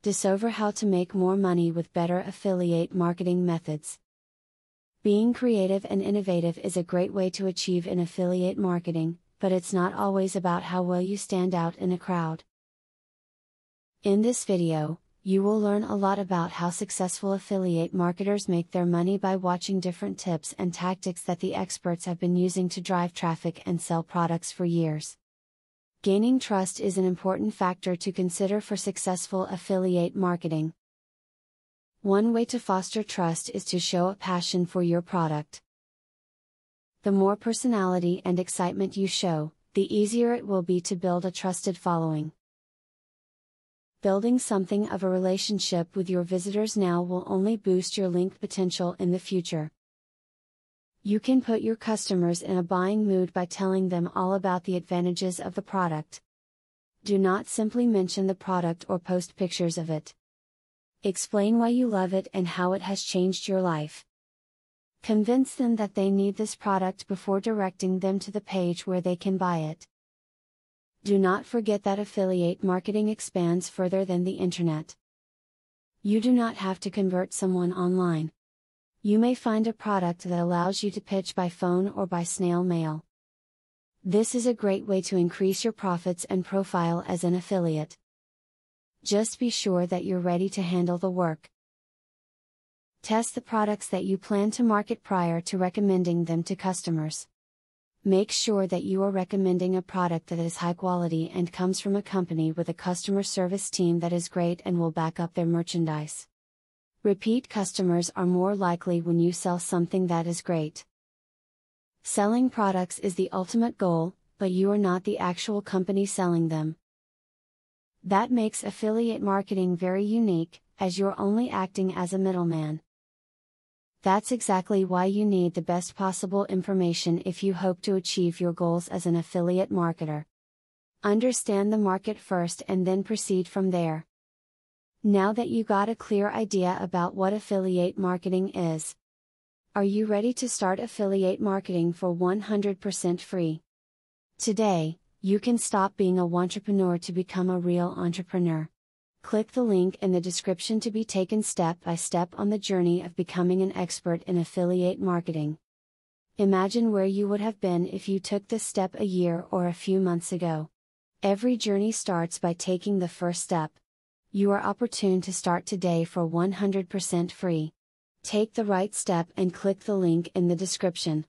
Disover how to make more money with better affiliate marketing methods. Being creative and innovative is a great way to achieve in affiliate marketing, but it's not always about how well you stand out in a crowd. In this video, you will learn a lot about how successful affiliate marketers make their money by watching different tips and tactics that the experts have been using to drive traffic and sell products for years. Gaining trust is an important factor to consider for successful affiliate marketing. One way to foster trust is to show a passion for your product. The more personality and excitement you show, the easier it will be to build a trusted following. Building something of a relationship with your visitors now will only boost your link potential in the future. You can put your customers in a buying mood by telling them all about the advantages of the product. Do not simply mention the product or post pictures of it. Explain why you love it and how it has changed your life. Convince them that they need this product before directing them to the page where they can buy it. Do not forget that affiliate marketing expands further than the internet. You do not have to convert someone online. You may find a product that allows you to pitch by phone or by snail mail. This is a great way to increase your profits and profile as an affiliate. Just be sure that you're ready to handle the work. Test the products that you plan to market prior to recommending them to customers. Make sure that you are recommending a product that is high quality and comes from a company with a customer service team that is great and will back up their merchandise. Repeat customers are more likely when you sell something that is great. Selling products is the ultimate goal, but you are not the actual company selling them. That makes affiliate marketing very unique, as you're only acting as a middleman. That's exactly why you need the best possible information if you hope to achieve your goals as an affiliate marketer. Understand the market first and then proceed from there. Now that you got a clear idea about what affiliate marketing is, are you ready to start affiliate marketing for 100% free? Today, you can stop being a wantrepreneur to become a real entrepreneur. Click the link in the description to be taken step by step on the journey of becoming an expert in affiliate marketing. Imagine where you would have been if you took this step a year or a few months ago. Every journey starts by taking the first step. You are opportune to start today for 100% free. Take the right step and click the link in the description.